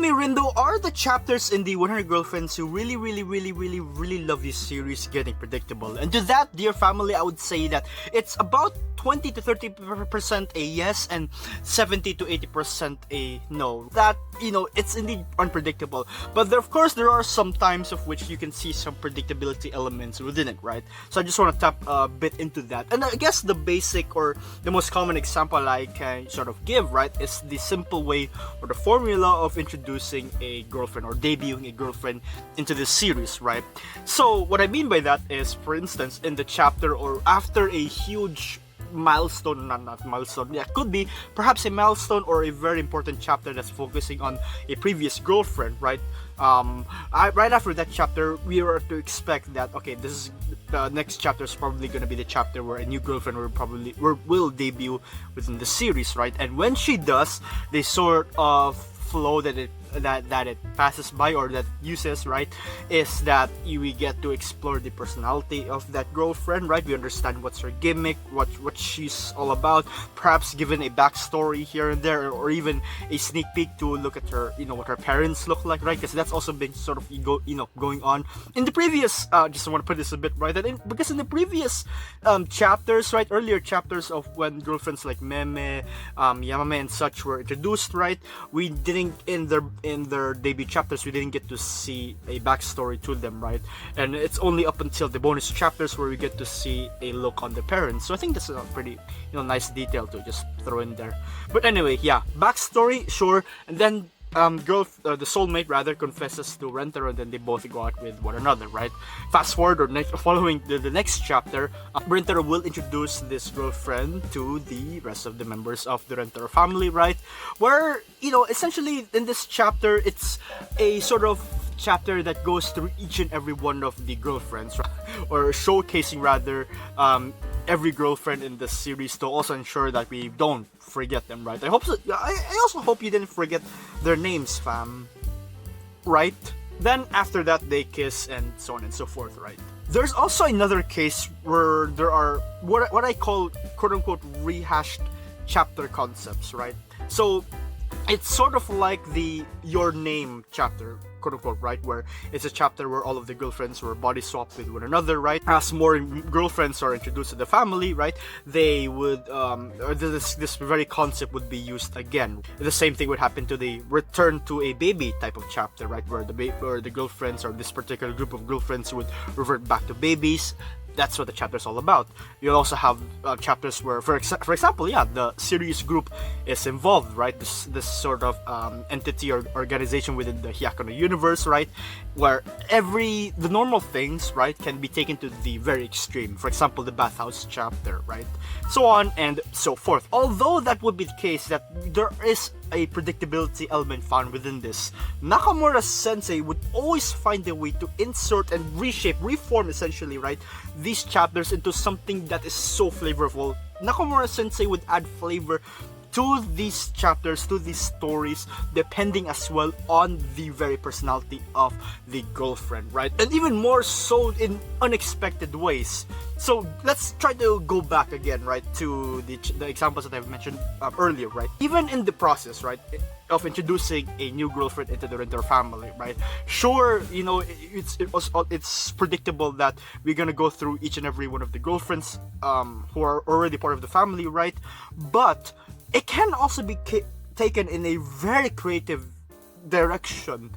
Me Rindo are the chapters in the 100 Girlfriends who really love this series getting predictable. And to that, dear family, I would say that it's about 20 to 30% a yes and 70 to 80% a no. That, it's indeed unpredictable. But of course, there are some times of which you can see some predictability elements within it, right? So I just want to tap a bit into that. And I guess the basic or the most common example I can sort of give, right, is the simple way or the formula of introducing a girlfriend or debuting a girlfriend into this series, right? So what I mean by that is, for instance, in the chapter or after a huge milestone, not milestone, yeah, could be perhaps a milestone or a very important chapter that's focusing on a previous girlfriend, right? Right after that chapter, we are to expect that, okay, this is the next chapter is probably going to be the chapter where a new girlfriend will debut within the series, right? And when she does, they sort of flow that it passes by or that uses, right, is that we get to explore the personality of that girlfriend, right? We understand what's her gimmick, what she's all about, perhaps given a backstory here and there, or even a sneak peek to look at her, what her parents look like, right? Because that's also been sort of going on in the previous just want to put this a bit right, because in the previous chapters, right, earlier chapters of when girlfriends like Meme, Yamame and such were introduced, right, we didn't in their debut chapters, we didn't get to see a backstory to them, right? And it's only up until the bonus chapters where we get to see a look on the parents. So I think that's a pretty, nice detail to just throw in there. But anyway, yeah, backstory, sure. And then the soulmate rather confesses to Rentaro, and then they both go out with one another, right? Fast forward or following the next chapter, Rentaro will introduce this girlfriend to the rest of the members of the Rentaro family, right? Where, essentially in this chapter, it's a sort of chapter that goes through each and every one of the girlfriends, right? Or showcasing rather every girlfriend in the series to also ensure that we don't forget them, right? I hope so. I also hope you didn't forget their names, fam, right? Then after that they kiss and so on and so forth, right? There's also another case where there are what I call quote-unquote rehashed chapter concepts, right? So it's sort of like the Your Name chapter, quote-unquote, right, where it's a chapter where all of the girlfriends were body swapped with one another, right? As more girlfriends are introduced to the family, right, they would this very concept would be used again. The same thing would happen to the return to a baby type of chapter, right, where the girlfriends or this particular group of girlfriends would revert back to babies. That's what the chapter is all about. You'll also have chapters where, for example, yeah, the serious group is involved, right? This sort of entity or organization within the Hyakuno universe, right? Where the normal things, right, can be taken to the very extreme. For example, the bathhouse chapter, right? So on and so forth. Although that would be the case that there is a predictability element found within this, Nakamura Sensei would always find a way to insert and reform essentially, right, these chapters into something that is so flavorful. Nakamura Sensei would add flavor to these chapters, to these stories, depending as well on the very personality of the girlfriend, right? And even more so in unexpected ways. So let's try to go back again, right, to the examples that I've mentioned earlier, right? Even in the process, right, of introducing a new girlfriend into the Rentaro family, right? Sure, it's predictable that we're gonna go through each and every one of the girlfriends who are already part of the family, right? But it can also be taken in a very creative direction.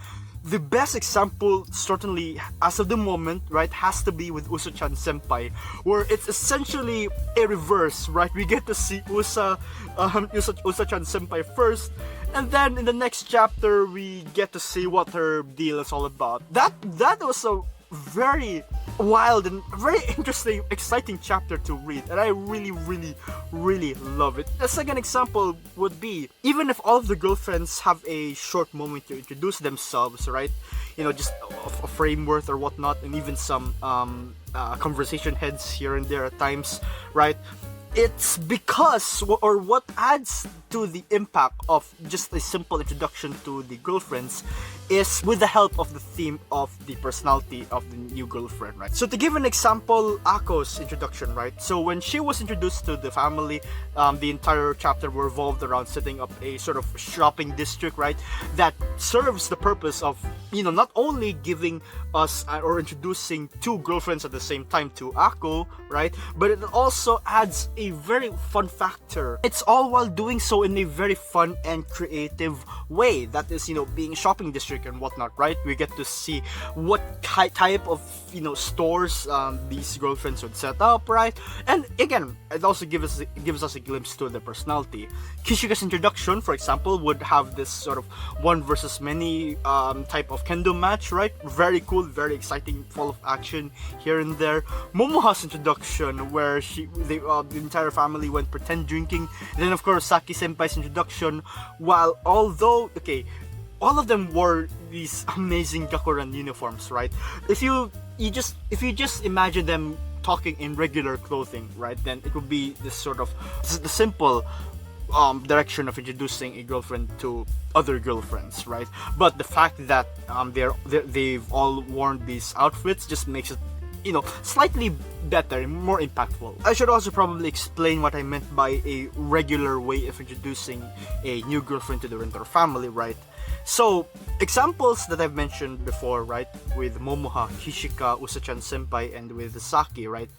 The best example, certainly as of the moment, right, has to be with Uso-chan Senpai, where it's essentially a reverse, right? We get to see Uso-chan Senpai first, and then in the next chapter we get to see what her deal is all about. That was a very wild and very interesting, exciting chapter to read, and I really love it. The second example would be, even if all of the girlfriends have a short moment to introduce themselves, right, just a framework or whatnot, and even some conversation heads here and there at times, right, it's because, or what adds to the impact of just a simple introduction to the girlfriends is with the help of the theme of the personality of the new girlfriend, right? So to give an example, Ako's introduction, right? So when she was introduced to the family, the entire chapter revolved around setting up a sort of shopping district, right? That serves the purpose of, not only giving us or introducing two girlfriends at the same time to Ako, right? But it also adds a very fun factor. It's all while doing so in a very fun and creative way. That is, being a shopping district and whatnot, right? We get to see what type of, stores these girlfriends would set up, right? And again, it also gives us a glimpse to their personality. Kishika's introduction, for example, would have this sort of one versus many type of kendo match, right? Very cool, very exciting, full of action here and there. Momoha's introduction, where the entire family went pretend drinking. And then of course Saki Senpai's introduction, while although all of them wore these amazing Gakuran uniforms, right? If you just imagine them talking in regular clothing, right, then it would be this sort of the simple direction of introducing a girlfriend to other girlfriends, right? But the fact that they've all worn these outfits just makes it slightly better and more impactful. I should also probably explain what I meant by a regular way of introducing a new girlfriend to the Rindo family, right? So, examples that I've mentioned before, right? With Momoha, Kishika, Usa-chan Senpai, and with Saki, right?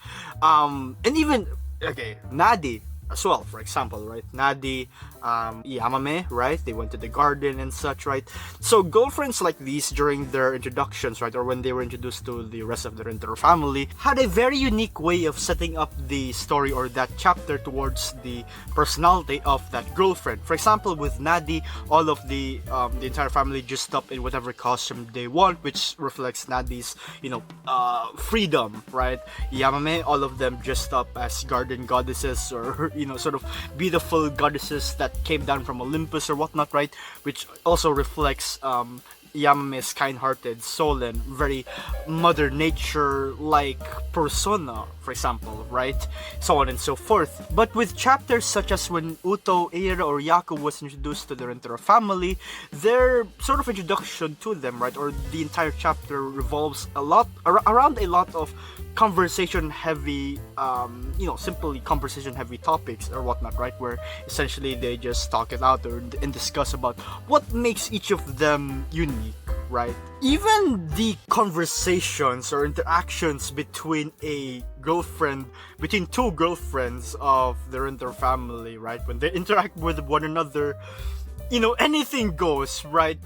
And even, Nadi as well, for example, right? Nadi, Yamame, right? They went to the garden and such, right? So girlfriends like these during their introductions, right, or when they were introduced to the rest of the Rindo family, had a very unique way of setting up the story or that chapter towards the personality of that girlfriend. For example, with Nadi, all of the entire family dressed up in whatever costume they want, which reflects Nadi's, freedom, right? Yamame, all of them dressed up as garden goddesses or sort of beautiful goddesses that came down from Olympus or whatnot, right? Which also reflects Yamame's kind-hearted soul and very Mother Nature-like persona, for example, right? So on and so forth. But with chapters such as when Uto, Eira, or Yaku was introduced to the Rindo family, their sort of introduction to them, right, or the entire chapter revolves around a lot of conversation-heavy, simply conversation-heavy topics or whatnot, right? Where essentially they just talk it out and discuss about what makes each of them unique, right? Even the conversations or interactions between between two girlfriends of the Rindo family, right? When they interact with one another, anything goes, right?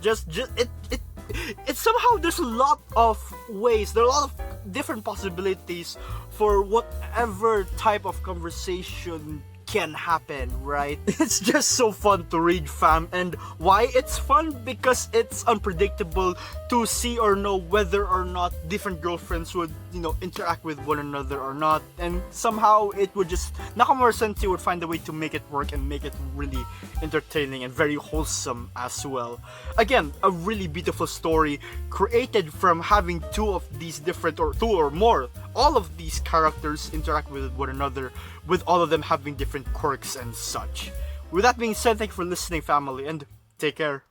It's somehow there's a lot of ways, there are a lot of different possibilities for whatever type of conversation can happen, right? It's just so fun to read, fam. And why it's fun? Because it's unpredictable to see or know whether or not different girlfriends would, interact with one another or not. And somehow it would just, Nakamura Sensei would find a way to make it work and make it really entertaining and very wholesome as well. Again, a really beautiful story created from having two of these different, or two or more, all of these characters interact with one another, with all of them having different quirks and such. With that being said, thank you for listening, family, and take care.